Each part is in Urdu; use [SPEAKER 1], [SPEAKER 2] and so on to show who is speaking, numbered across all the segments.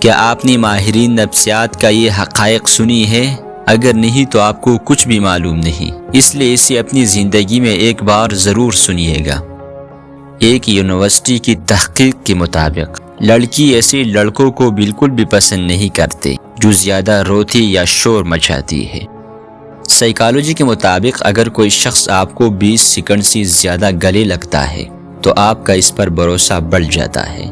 [SPEAKER 1] کیا آپ نے ماہرین نفسیات کا یہ حقائق سنی ہے؟ اگر نہیں تو آپ کو کچھ بھی معلوم نہیں، اس لیے اسے اپنی زندگی میں ایک بار ضرور سنیے گا۔ ایک یونیورسٹی کی تحقیق کے مطابق لڑکی ایسے لڑکوں کو بالکل بھی پسند نہیں کرتے جو زیادہ روتی یا شور مچاتی ہے۔ سائیکالوجی کے مطابق اگر کوئی شخص آپ کو 20 سیکنڈ سے زیادہ گلے لگتا ہے تو آپ کا اس پر بھروسہ بڑھ جاتا ہے۔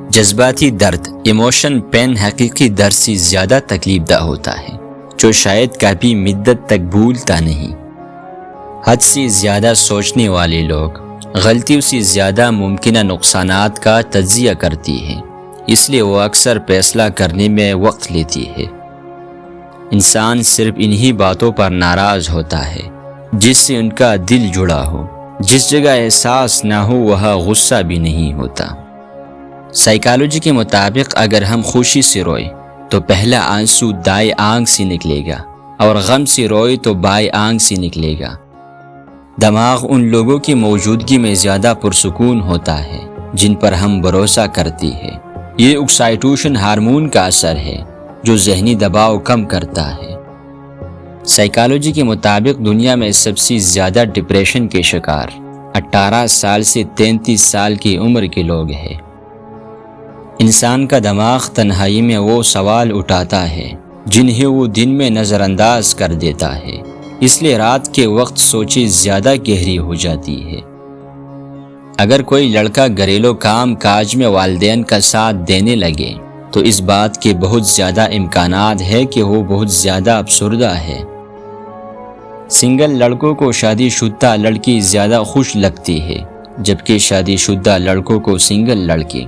[SPEAKER 1] جذباتی درد ایموشن پین حقیقی درد سے زیادہ تکلیف دہ ہوتا ہے، جو شاید کبھی مدت تک بھولتا نہیں۔ حد سے زیادہ سوچنے والے لوگ غلطیوں سے زیادہ ممکنہ نقصانات کا تجزیہ کرتی ہیں، اس لیے وہ اکثر فیصلہ کرنے میں وقت لیتی ہے۔ انسان صرف انہی باتوں پر ناراض ہوتا ہے جس سے ان کا دل جڑا ہو۔ جس جگہ احساس نہ ہو وہاں غصہ بھی نہیں ہوتا۔ سائیکالوجی کے مطابق اگر ہم خوشی سے روئے تو پہلا آنسو دائیں آنکھ سے نکلے گا، اور غم سے روئے تو بائیں آنکھ سے نکلے گا۔ دماغ ان لوگوں کی موجودگی میں زیادہ پرسکون ہوتا ہے جن پر ہم بھروسہ کرتے ہیں۔ یہ آکسیٹوسن ہارمون کا اثر ہے جو ذہنی دباؤ کم کرتا ہے۔ سائیکالوجی کے مطابق دنیا میں سب سے زیادہ ڈپریشن کے شکار 18 سال سے 33 سال کی عمر کے لوگ ہیں۔ انسان کا دماغ تنہائی میں وہ سوال اٹھاتا ہے جنہیں وہ دن میں نظر انداز کر دیتا ہے، اس لیے رات کے وقت سوچیں زیادہ گہری ہو جاتی ہے۔ اگر کوئی لڑکا گھریلو کام کاج میں والدین کا ساتھ دینے لگے تو اس بات کے بہت زیادہ امکانات ہے کہ وہ بہت زیادہ افسردہ ہے۔ سنگل لڑکوں کو شادی شدہ لڑکی زیادہ خوش لگتی ہے، جبکہ شادی شدہ لڑکوں کو سنگل لڑکی۔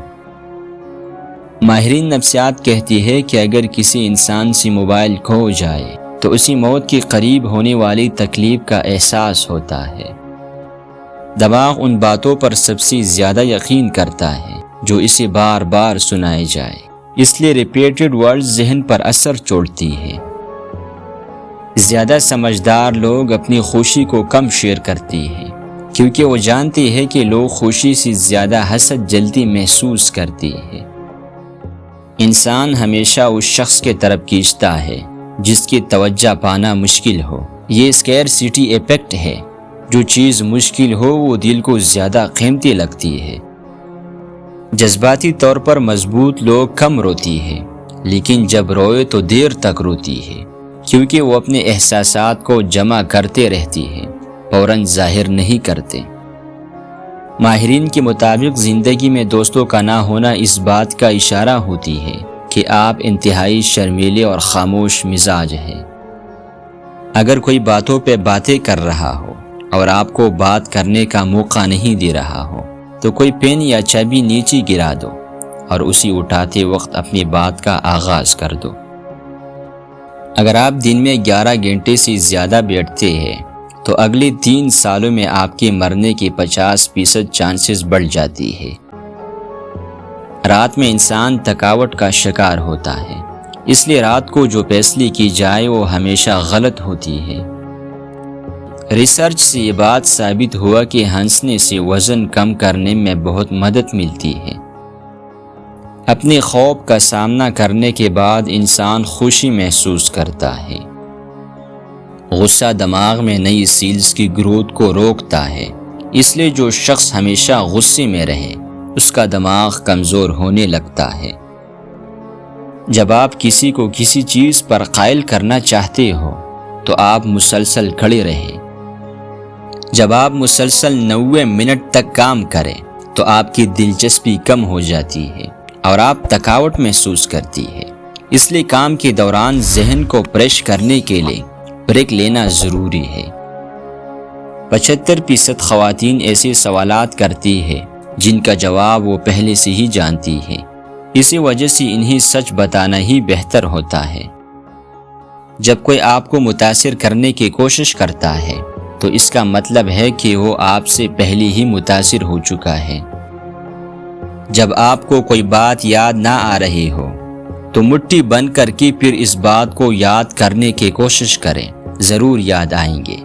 [SPEAKER 1] ماہرین نفسیات کہتی ہے کہ اگر کسی انسان سے موبائل کھو جائے تو اسی موت کے قریب ہونے والی تکلیف کا احساس ہوتا ہے۔ دماغ ان باتوں پر سب سے زیادہ یقین کرتا ہے جو اسے بار بار سنائے جائے، اس لیے ریپیٹڈ ورڈز ذہن پر اثر چھوڑتی ہے۔ زیادہ سمجھدار لوگ اپنی خوشی کو کم شیئر کرتی ہیں کیونکہ وہ جانتی ہے کہ لوگ خوشی سے زیادہ حسد جلدی محسوس کرتی ہے۔ انسان ہمیشہ اس شخص کے طرف کھینچتا ہے جس کی توجہ پانا مشکل ہو۔ یہ اسکیرسٹی ایفیکٹ ہے، جو چیز مشکل ہو وہ دل کو زیادہ قیمتی لگتی ہے۔ جذباتی طور پر مضبوط لوگ کم روتی ہے، لیکن جب روئے تو دیر تک روتی ہے کیونکہ وہ اپنے احساسات کو جمع کرتے رہتی ہے، فوراً ظاہر نہیں کرتے۔ ماہرین کے مطابق زندگی میں دوستوں کا نہ ہونا اس بات کا اشارہ ہوتی ہے کہ آپ انتہائی شرمیلے اور خاموش مزاج ہیں۔ اگر کوئی باتوں پہ باتیں کر رہا ہو اور آپ کو بات کرنے کا موقع نہیں دے رہا ہو تو کوئی پین یا چابی نیچے گرا دو اور اسی اٹھاتے وقت اپنی بات کا آغاز کر دو۔ اگر آپ دن میں 11 گھنٹے سے زیادہ بیٹھتے ہیں تو اگلے 3 سالوں میں آپ کے مرنے کے 50% چانسز بڑھ جاتی ہے۔ رات میں انسان تھکاوٹ کا شکار ہوتا ہے، اس لیے رات کو جو فیصلے کی جائے وہ ہمیشہ غلط ہوتی ہے۔ ریسرچ سے یہ بات ثابت ہوا کہ ہنسنے سے وزن کم کرنے میں بہت مدد ملتی ہے۔ اپنے خوف کا سامنا کرنے کے بعد انسان خوشی محسوس کرتا ہے۔ غصہ دماغ میں نئی سیلز کی گروتھ کو روکتا ہے، اس لیے جو شخص ہمیشہ غصے میں رہے اس کا دماغ کمزور ہونے لگتا ہے۔ جب آپ کسی کو کسی چیز پر قائل کرنا چاہتے ہو تو آپ مسلسل کھڑے رہیں۔ جب آپ مسلسل 90 منٹ تک کام کریں تو آپ کی دلچسپی کم ہو جاتی ہے اور آپ تھکاوٹ محسوس کرتی ہے۔ اس لیے کام کے دوران ذہن کو فریش کرنے کے لیے بریک لینا ضروری ہے۔ 75% خواتین ایسے سوالات کرتی ہے جن کا جواب وہ پہلے سے ہی جانتی ہے، اسی وجہ سے انہیں سچ بتانا ہی بہتر ہوتا ہے۔ جب کوئی آپ کو متاثر کرنے کی کوشش کرتا ہے تو اس کا مطلب ہے کہ وہ آپ سے پہلے ہی متاثر ہو چکا ہے۔ جب آپ کو کوئی بات یاد نہ آ رہی ہو تو مٹھی بند کر کے پھر اس بات کو یاد کرنے کی کوشش کریں، ضرور یاد آئیں گے۔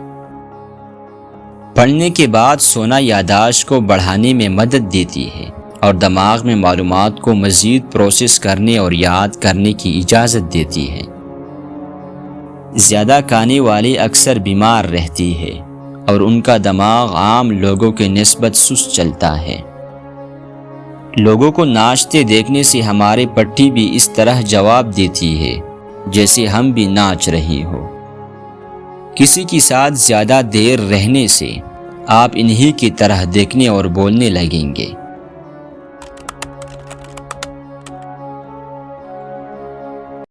[SPEAKER 1] پڑھنے کے بعد سونا یادداشت کو بڑھانے میں مدد دیتی ہے اور دماغ میں معلومات کو مزید پروسیس کرنے اور یاد کرنے کی اجازت دیتی ہے۔ زیادہ کھانے والے اکثر بیمار رہتی ہے اور ان کا دماغ عام لوگوں کے نسبت سست چلتا ہے۔ لوگوں کو ناچتے دیکھنے سے ہماری پٹی بھی اس طرح جواب دیتی ہے جیسے ہم بھی ناچ رہی ہو۔ کسی کے ساتھ زیادہ دیر رہنے سے آپ انہی کی طرح دیکھنے اور بولنے لگیں گے۔